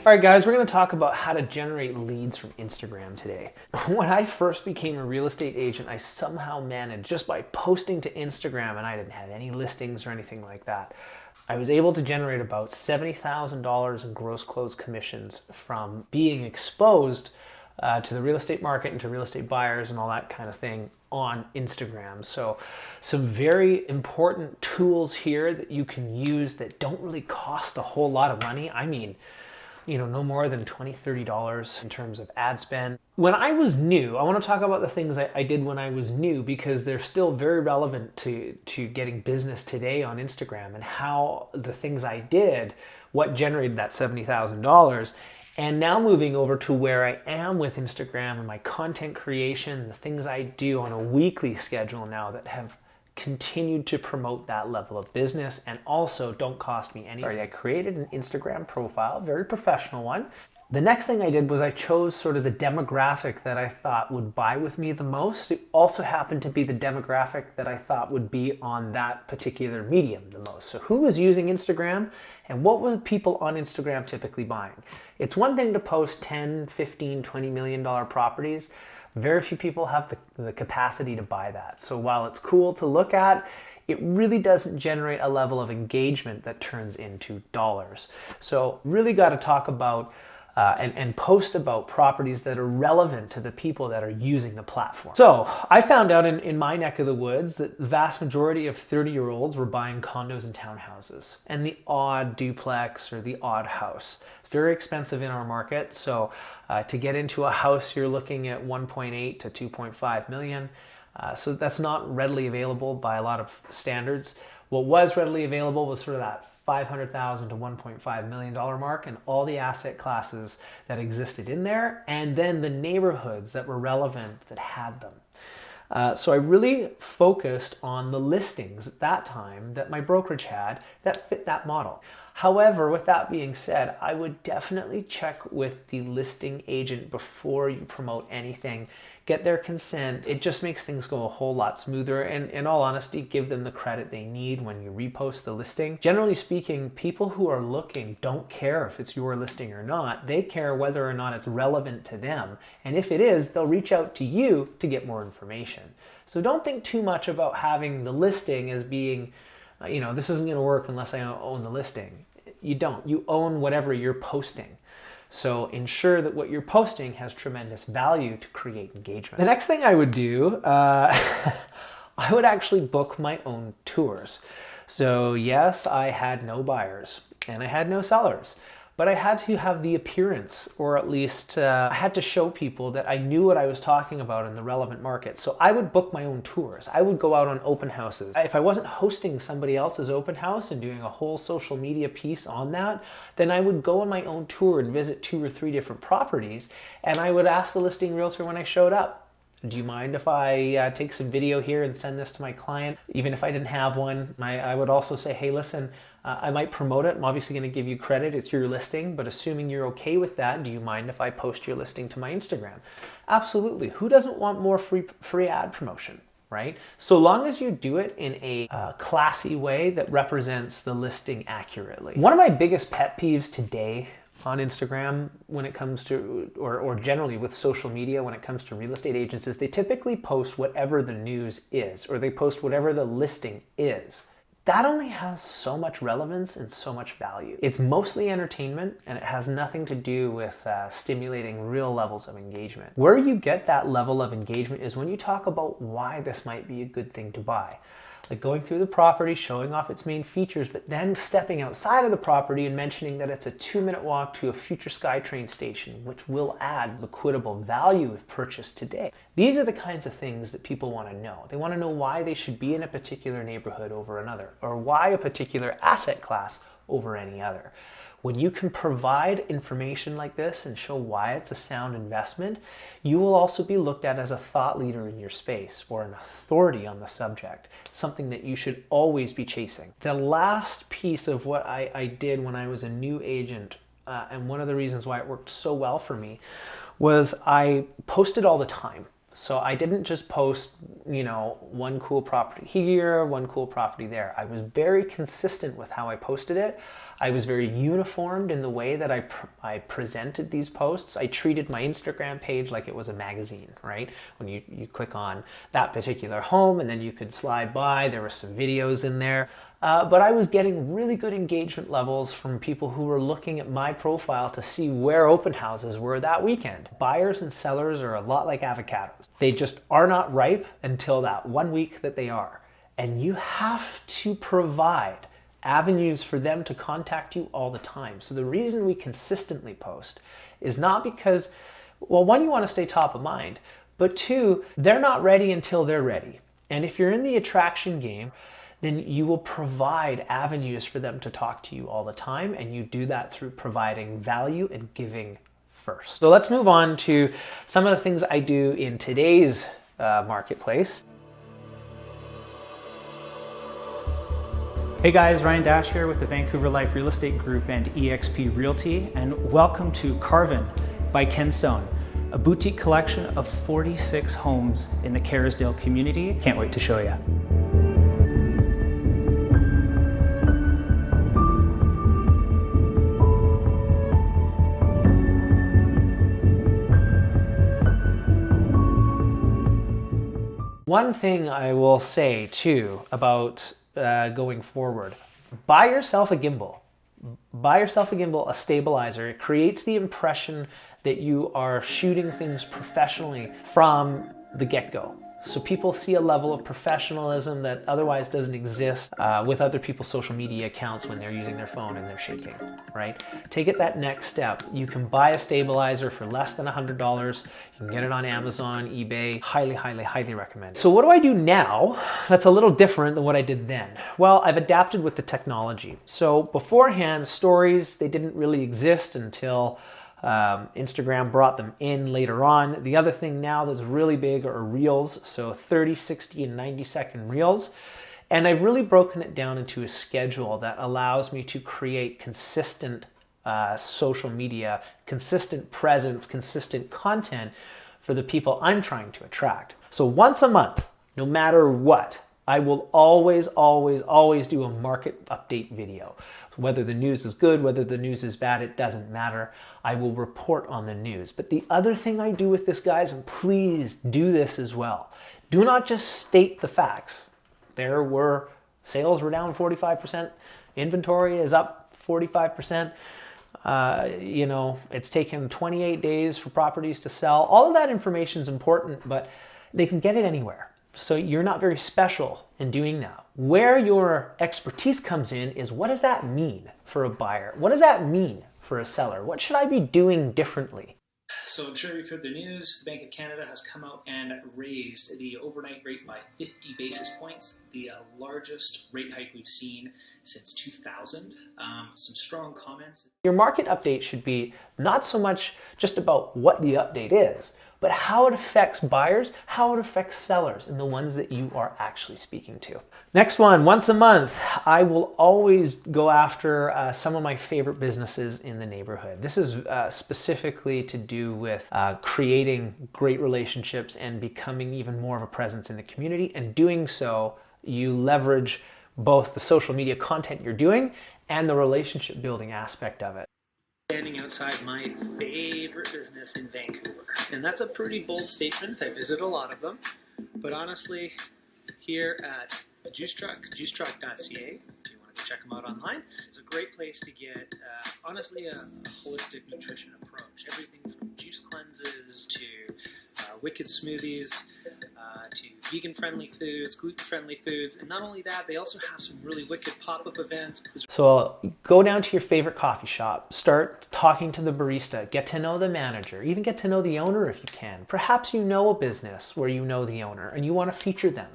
All right, guys, we're going to talk about how to generate leads from Instagram today. When I first became a real estate agent, I somehow managed just by posting to Instagram, and I didn't have any listings or anything like that. I was able to generate about $70,000 in gross close commissions from being exposed to the real estate market and to real estate buyers and all that kind of thing on Instagram. So some very important tools here that you can use that don't really cost a whole lot of money. I mean, no more than $20, $30 in terms of ad spend. When I was new, I want to talk about the things I did when I was new because they're still very relevant to getting business today on Instagram, and how the things I did, what generated that $70,000. And now moving over to where I am with Instagram and my content creation, the things I do on a weekly schedule now that have continued to promote that level of business and also don't cost me anything. I created an Instagram profile, very professional one. The next thing I did was I chose sort of the demographic that I thought would buy with me the most. It also happened to be the demographic that I thought would be on that particular medium the most. So who was using Instagram and what were people on Instagram typically buying? It's one thing to post 10, 15, $20 million properties. Very few people have the capacity to buy that. So while it's cool to look at, it really doesn't generate a level of engagement that turns into dollars. So really got to talk about and post about properties that are relevant to the people that are using the platform. So I found out in my neck of the woods that the vast majority of 30-year-olds were buying condos and townhouses and the odd duplex or the odd house. It's very expensive in our market. So to get into a house, you're looking at 1.8 to 2.5 million. So that's not readily available by a lot of standards. What was readily available was sort of that $500,000 to $1.5 million mark, and all the asset classes that existed in there, and then the neighborhoods that were relevant that had them. So I really focused on the listings at that time that my brokerage had that fit that model. However, with that being said, I would definitely check with the listing agent before you promote anything. Get their consent. It just makes things go a whole lot smoother, and in all honesty, give them the credit they need when you repost the listing. Generally speaking, people who are looking don't care if it's your listing or not. They care whether or not it's relevant to them, and if it is, they'll reach out to you to get more information. So don't think too much about having the listing as being, this isn't going to work unless I own the listing. You don't. You own whatever you're posting. So ensure that what you're posting has tremendous value to create engagement. The next thing I would do, I would actually book my own tours. So yes, I had no buyers and I had no sellers, but I had to have the appearance, or at least I had to show people that I knew what I was talking about in the relevant market. So I would book my own tours. I would go out on open houses. If I wasn't hosting somebody else's open house and doing a whole social media piece on that, then I would go on my own tour and visit 2 or 3 different properties, and I would ask the listing realtor when I showed up, do you mind if I take some video here and send this to my client? Even if I didn't have one, I would also say, hey, listen, I might promote it. I'm obviously going to give you credit. It's your listing, but assuming you're okay with that, do you mind if I post your listing to my Instagram? Absolutely. Who doesn't want more free ad promotion, right? So long as you do it in a classy way that represents the listing accurately. One of my biggest pet peeves today on Instagram when it comes to, or generally with social media when it comes to real estate agents, is they typically post whatever the news is, or they post whatever the listing is. That only has so much relevance and so much value. It's mostly entertainment, and it has nothing to do with stimulating real levels of engagement. Where you get that level of engagement is when you talk about why this might be a good thing to buy. Like going through the property, showing off its main features, but then stepping outside of the property and mentioning that it's a 2-minute walk to a future SkyTrain station, which will add liquidable value if purchased today. These are the kinds of things that people want to know. They want to know why they should be in a particular neighborhood over another, or why a particular asset class over any other. When you can provide information like this and show why it's a sound investment, you will also be looked at as a thought leader in your space or an authority on the subject, something that you should always be chasing. The last piece of what I did when I was a new agent, and one of the reasons why it worked so well for me, was I posted all the time. So I didn't just post, one cool property here, one cool property there. I was very consistent with how I posted it. I was very uniformed in the way that I presented these posts. I treated my Instagram page like it was a magazine, right? When you click on that particular home and then you could slide by, there were some videos in there. But I was getting really good engagement levels from people who were looking at my profile to see where open houses were that weekend. Buyers and sellers are a lot like avocados. They just are not ripe until that 1 week that they are. And you have to provide avenues for them to contact you all the time. So the reason we consistently post is not because, well, one, you want to stay top of mind, but two, they're not ready until they're ready. And if you're in the attraction game, then you will provide avenues for them to talk to you all the time, and you do that through providing value and giving first. So let's move on to some of the things I do in today's marketplace. Hey guys, Ryan Dash here with the Vancouver Life Real Estate Group and eXp Realty, and welcome to Carvin by Kenstone, a boutique collection of 46 homes in the Kerrisdale community. Can't wait to show you. One thing I will say too about going forward, buy yourself a gimbal. Buy yourself a gimbal, a stabilizer. It creates the impression that you are shooting things professionally from the get-go. So people see a level of professionalism that otherwise doesn't exist with other people's social media accounts when they're using their phone and they're shaking, right? Take it that next step. You can buy a stabilizer for less than $100. You can get it on Amazon, eBay. Highly, highly, highly recommend it. So what do I do now that's a little different than what I did then? Well, I've adapted with the technology. So beforehand, stories, they didn't really exist until Instagram brought them in later on. The other thing now that's really big are reels, so 30, 60, and 90-second reels. And I've really broken it down into a schedule that allows me to create consistent social media, consistent presence, consistent content for the people I'm trying to attract. So once a month, no matter what, I will always, always, always do a market update video. Whether the news is good, whether the news is bad, it doesn't matter. I will report on the news. But the other thing I do with this, guys, and please do this as well, do not just state the facts. Sales were down 45%, inventory is up 45%. It's taken 28 days for properties to sell. All of that information is important, but they can get it anywhere. So you're not very special in doing that. Where your expertise comes in is, what does that mean for a buyer? What does that mean for a seller? What should I be doing differently? So I'm sure you've heard the news. The Bank of Canada has come out and raised the overnight rate by 50 basis points, the largest rate hike we've seen since 2000. Some strong comments. Your market update should be not so much just about what the update is, but how it affects buyers, how it affects sellers, and the ones that you are actually speaking to. Next one, once a month, I will always go after some of my favorite businesses in the neighborhood. This is specifically to do with creating great relationships and becoming even more of a presence in the community. And doing so, you leverage both the social media content you're doing and the relationship building aspect of it. Standing outside my favorite business in Vancouver. And that's a pretty bold statement. I visit a lot of them. But honestly, here at the Juice Truck, juicetruck.ca, if you want to go check them out online, it's a great place to get, honestly, a holistic nutrition approach. Everything from juice cleanses to wicked smoothies, to vegan-friendly foods, gluten-friendly foods, and not only that, they also have some really wicked pop-up events. So go down to your favorite coffee shop, start talking to the barista, get to know the manager, even get to know the owner if you can. Perhaps you know a business where you know the owner and you want to feature them.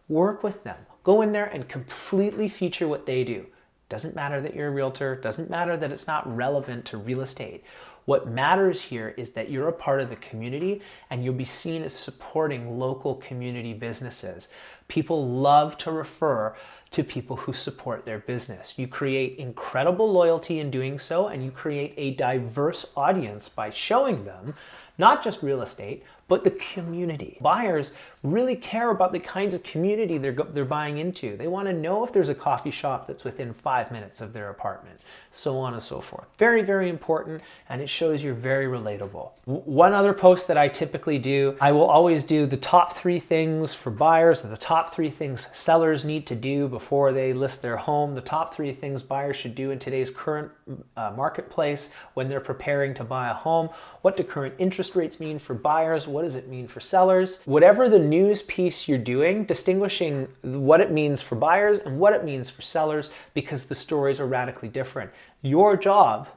Work with them. Go in there and completely feature what they do. Doesn't matter that you're a realtor, doesn't matter that it's not relevant to real estate. What matters here is that you're a part of the community and you'll be seen as supporting local community businesses. People love to refer to people who support their business. You create incredible loyalty in doing so, and you create a diverse audience by showing them not just real estate, but the community. Buyers really care about the kinds of community they're buying into. They want to know if there's a coffee shop that's within 5 minutes of their apartment, so on and so forth. Very, very important, and it shows you're very relatable. One other post that I typically do, I will always do the top 3 things for buyers, the top 3 things sellers need to do before they list their home, the top 3 things buyers should do in today's current marketplace when they're preparing to buy a home. What do current interest rates mean for buyers? What does it mean for sellers? Whatever the news piece you're doing, distinguishing what it means for buyers and what it means for sellers, because the stories are radically different. Your job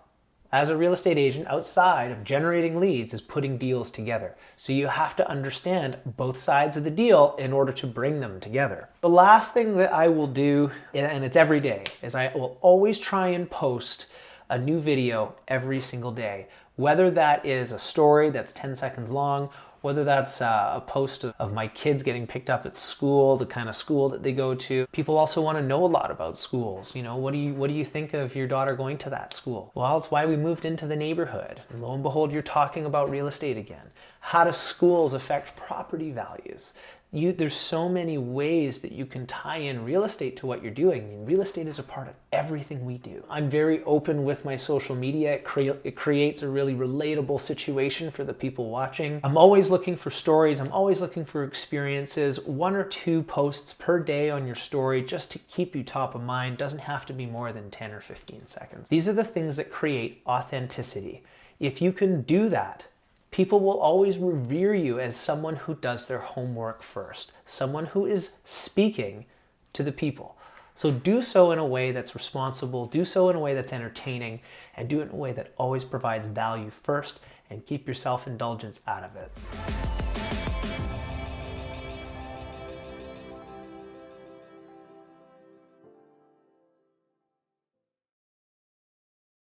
as a real estate agent outside of generating leads is putting deals together. So you have to understand both sides of the deal in order to bring them together. The last thing that I will do, and it's every day, is I will always try and post a new video every single day. Whether that is a story that's 10 seconds long, whether that's a post of my kids getting picked up at school, the kind of school that they go to. People also want to know a lot about schools. You know, what do you think of your daughter going to that school? Well, it's why we moved into the neighborhood. And lo and behold, you're talking about real estate again. How do schools affect property values? There's so many ways that you can tie in real estate to what you're doing. I mean, real estate is a part of everything we do. I'm very open with my social media. It creates a really relatable situation for the people watching. I'm always looking for stories. I'm always looking for experiences. 1 or 2 posts per day on your story just to keep you top of mind. Doesn't have to be more than 10 or 15 seconds. These are the things that create authenticity. If you can do that, people will always revere you as someone who does their homework first, someone who is speaking to the people. So do so in a way that's responsible, do so in a way that's entertaining, and do it in a way that always provides value first, and keep your self-indulgence out of it.